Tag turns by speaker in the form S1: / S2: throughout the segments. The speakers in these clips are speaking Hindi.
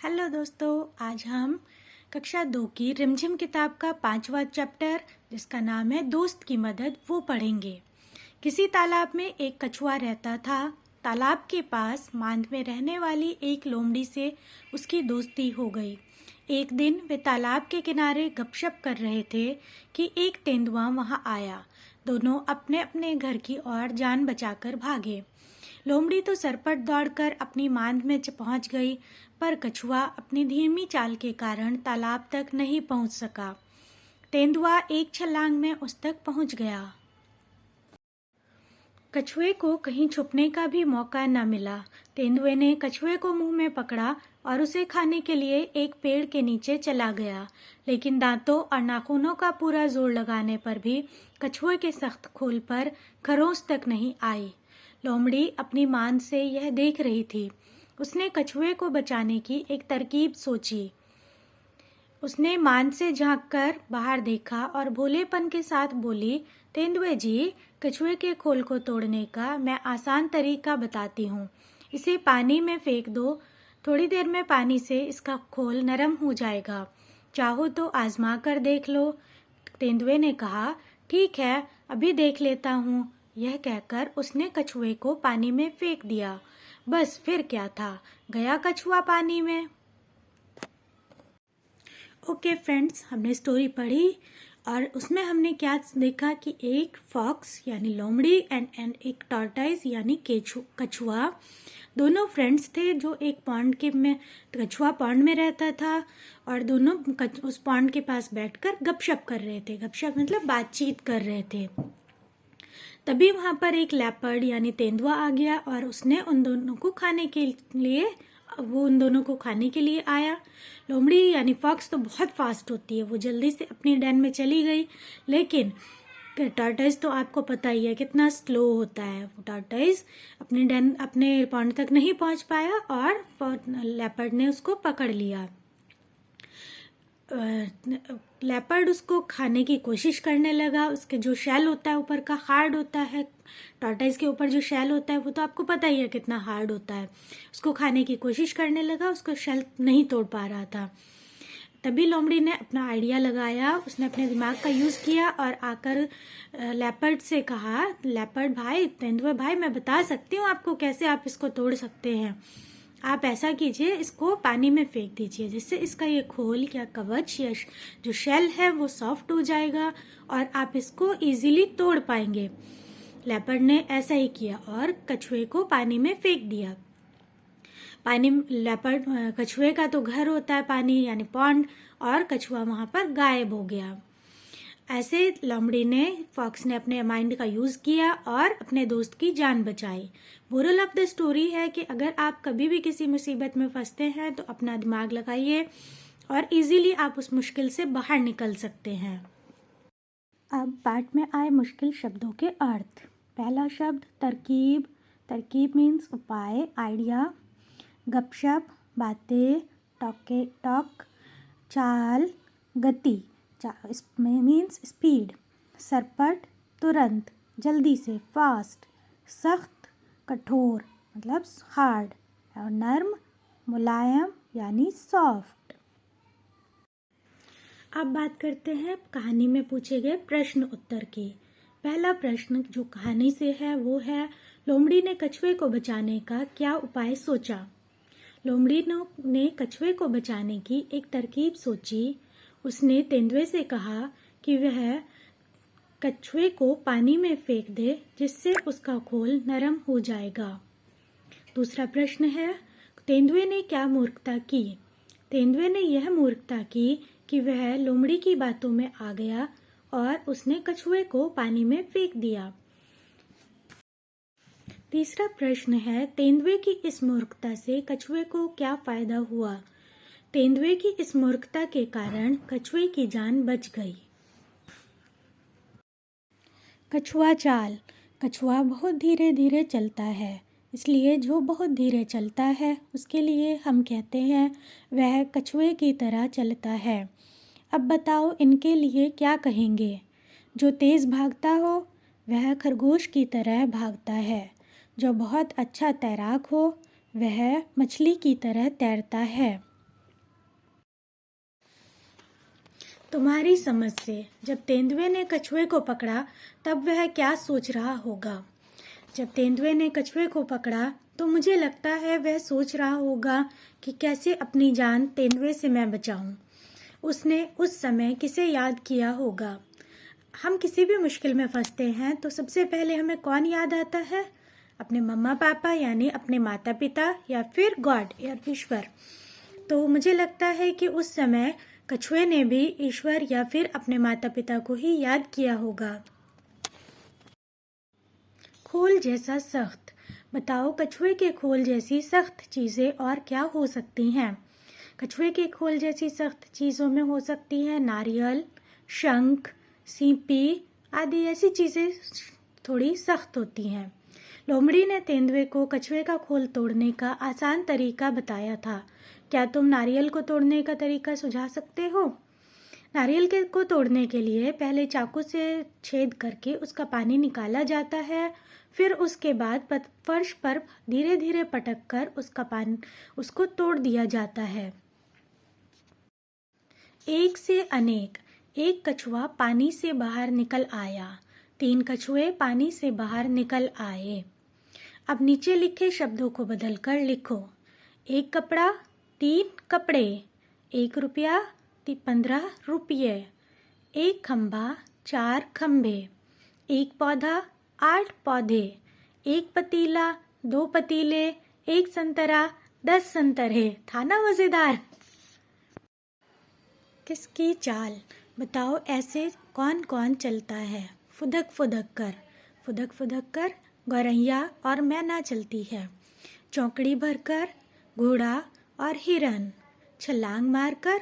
S1: हेलो दोस्तों, आज हम कक्षा 2 की रिमझिम किताब का 5वां चैप्टर जिसका नाम है दोस्त की मदद वो पढ़ेंगे। किसी तालाब में एक कछुआ रहता था। तालाब के पास मांद में रहने वाली एक लोमड़ी से उसकी दोस्ती हो गई। एक दिन वे तालाब के किनारे गपशप कर रहे थे कि एक तेंदुआ वहां आया। दोनों अपने अपने घर की ओर जान बचाकर भागे। लोमड़ी तो सरपट दौड़कर अपनी मांद में पहुंच गई, पर कछुआ अपनी धीमी चाल के कारण तालाब तक नहीं पहुंच सका। तेंदुआ एक छलांग में उस तक पहुंच गया। कछुए को कहीं छुपने का भी मौका न मिला। तेंदुए ने कछुए को मुंह में पकड़ा और उसे खाने के लिए एक पेड़ के नीचे चला गया, लेकिन दांतों और नाखूनों का पूरा जोर लगाने पर भी कछुए के सख्त खोल पर खरोंच तक नहीं आई। लोमड़ी अपनी मांद से यह देख रही थी। उसने कछुए को बचाने की एक तरकीब सोची। उसने मांद से झांककर बाहर देखा और भोलेपन के साथ बोली, तेंदुए जी, कछुए के खोल को तोड़ने का मैं आसान तरीका बताती हूँ। इसे पानी में फेंक दो। थोड़ी देर में पानी से इसका खोल नरम हो जाएगा। चाहो तो आजमा कर देख लो। तेंदुए ने कहा, ठीक है, अभी देख लेता हूँ। यह कहकर उसने कछुए को पानी में फेंक दिया। बस फिर क्या था, गया कछुआ पानी में। ओके फ्रेंड्स, हमने स्टोरी पढ़ी और उसमें हमने क्या देखा कि एक फॉक्स यानी लोमड़ी एंड एक टॉर्टाइज यानी कछुआ दोनों फ्रेंड्स थे जो एक पॉन्ड के में कछुआ पॉन्ड में रहता था और दोनों उस पॉन्ड के पास बैठकर गपशप कर रहे थे। गपशप मतलब बातचीत कर रहे थे। तभी वहां पर एक लेपर्ड यानी तेंदुआ आ गया और उसने उन दोनों को खाने के लिए उन दोनों को खाने के लिए आया। लोमड़ी यानी फॉक्स तो बहुत फास्ट होती है, वो जल्दी से अपनी डेन में चली गई, लेकिन टॉर्टोइज तो आपको पता ही है कितना स्लो होता है। वो टॉर्टोइज अपने पॉन्ड तक नहीं पहुंच पाया और लेपर्ड ने उसको पकड़ लिया। लेपर्ड उसको खाने की कोशिश करने लगा। उसके जो शेल होता है ऊपर का हार्ड होता है। टॉर्टोइज के ऊपर जो शेल होता है वो तो आपको पता ही है कितना हार्ड होता है। उसको खाने की कोशिश करने लगा, उसको शेल नहीं तोड़ पा रहा था। तभी लोमड़ी ने अपना आइडिया लगाया। उसने अपने दिमाग का यूज़ किया और आकर लेपर्ड से कहा, लेपर्ड भाई, तेंदुए भाई, मैं बता सकती हूँ आपको कैसे आप इसको तोड़ सकते हैं। आप ऐसा कीजिए, इसको पानी में फेंक दीजिए, जिससे इसका ये खोल या कवच या जो शेल है वो सॉफ्ट हो जाएगा और आप इसको इजीली तोड़ पाएंगे। लेपर्ड ने ऐसा ही किया और कछुए को पानी में फेंक दिया। लेपर्ड कछुए का तो घर होता है पानी यानी पॉन्ड, और कछुआ वहां पर गायब हो गया। ऐसे लोमड़ी ने फॉक्स ने अपने माइंड का यूज किया और अपने दोस्त की जान बचाई। मोरल ऑफ द स्टोरी है कि अगर आप कभी भी किसी मुसीबत में फंसते हैं तो अपना दिमाग लगाइए और इजीली आप उस मुश्किल से बाहर निकल सकते हैं। अब पाठ में आए मुश्किल शब्दों के अर्थ। पहला शब्द तरकीब। तरकीब मीन्स उपाय, आइडिया। गपशप, बातें, टॉक। चाल, गति, इसमें मीन्स स्पीड। सरपट, तुरंत, जल्दी से, फास्ट। सख्त, कठोर मतलब हार्ड। और नर्म, मुलायम यानी सॉफ्ट। अब बात करते हैं कहानी में पूछे गए प्रश्न उत्तर की। पहला प्रश्न जो कहानी से है वो है, लोमड़ी ने कछुए को बचाने का क्या उपाय सोचा। लोमड़ी ने कछुए को बचाने की एक तरकीब सोची। उसने तेंदुए से कहा कि वह कछुए को पानी में फेंक दे, जिससे उसका खोल नरम हो जाएगा। दूसरा प्रश्न है, तेंदुए ने क्या मूर्खता की। तेंदुए ने यह मूर्खता की कि वह लोमड़ी की बातों में आ गया और उसने कछुए को पानी में फेंक दिया। तीसरा प्रश्न है, तेंदुए की इस मूर्खता से कछुए को क्या फायदा हुआ। तेंदुए की इस मूर्खता के कारण कछुए की जान बच गई। कछुआ चाल। कछुआ बहुत धीरे धीरे चलता है, इसलिए जो बहुत धीरे चलता है उसके लिए हम कहते हैं वह कछुए की तरह चलता है। अब बताओ इनके लिए क्या कहेंगे। जो तेज भागता हो वह खरगोश की तरह भागता है। जो बहुत अच्छा तैराक हो वह मछली की तरह तैरता है। तुम्हारी समझ से जब तेंदुए ने कछुए को पकड़ा तब वह क्या सोच रहा होगा? जब तेंदुए ने कछुए को पकड़ा तो मुझे लगता है वह सोच रहा होगा कि कैसे अपनी जान तेंदुए से मैं बचाऊं। उसने उस समय किसे याद किया होगा? हम किसी भी मुश्किल में फंसते हैं तो सबसे पहले हमें कौन याद आता है? अपने मम्मा पापा यानी अपने माता पिता या फिर गॉड या ईश्वर। तो मुझे लगता है कि उस समय कछुए ने भी ईश्वर या फिर अपने माता पिता को ही याद किया होगा। खोल जैसा सख्त। बताओ कछुए के खोल जैसी सख्त चीज़ें और क्या हो सकती हैं? कछुए के खोल जैसी सख्त चीज़ों में हो सकती है नारियल, शंख, सीपी आदि ऐसी चीज़ें थोड़ी सख्त होती हैं। लोमड़ी ने तेंदुए को कछुए का खोल तोड़ने का आसान तरीका बताया था। क्या तुम नारियल को तोड़ने का तरीका सुझा सकते हो? नारियल को तोड़ने के लिए पहले चाकू से छेद करके उसका पानी निकाला जाता है। फिर उसके बाद फर्श पर धीरे धीरे पटक कर उसको तोड़ दिया जाता है। एक से अनेक। एक कछुआ पानी से बाहर निकल आया। 3 कछुए पानी से बाहर निकल आए। अब नीचे लिखे शब्दों को बदलकर लिखो। 1 कपड़ा, 3 कपड़े। 1 रुपया, 15 रुपये। 1 खंभा, 4 खंभे। 1 पौधा, 8 पौधे। 1 पतीला, 2 पतीले। 1 संतरा, 10 संतरे। था ना मज़ेदार? किसकी चाल? बताओ ऐसे कौन कौन चलता है? फुदक फुदक कर। फुदक फुदक कर गौरैया और मैना चलती है। चौकड़ी भरकर घोड़ा और हिरन। छलांग मारकर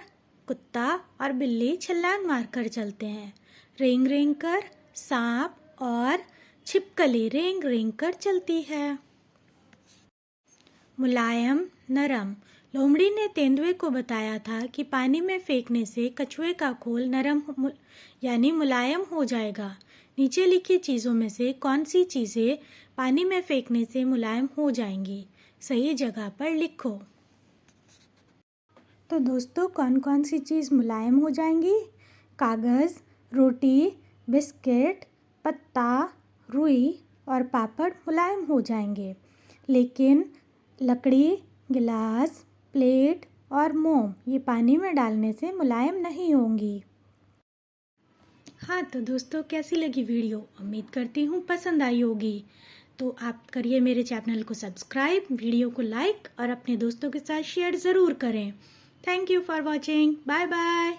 S1: कुत्ता और बिल्ली छलांग मारकर चलते हैं। रेंग रेंग कर सांप और छिपकली रेंग रेंग कर चलती है। मुलायम नरम। लोमड़ी ने तेंदुए को बताया था कि पानी में फेंकने से कछुए का खोल यानी मुलायम हो जाएगा। नीचे लिखी चीज़ों में से कौन सी चीज़ें पानी में फेंकने से मुलायम हो जाएंगी? सही जगह पर लिखो। तो दोस्तों कौन कौन सी चीज़ मुलायम हो जाएंगी? कागज़, रोटी, बिस्किट, पत्ता, रुई और पापड़ मुलायम हो जाएंगे। लेकिन लकड़ी, गिलास, प्लेट और मोम ये पानी में डालने से मुलायम नहीं होंगी। हाँ तो दोस्तों कैसी लगी वीडियो? उम्मीद करती हूँ पसंद आई होगी। तो आप करिए मेरे चैनल को सब्सक्राइब, वीडियो को लाइक और अपने दोस्तों के साथ शेयर ज़रूर करें। Thank you for watching. Bye bye.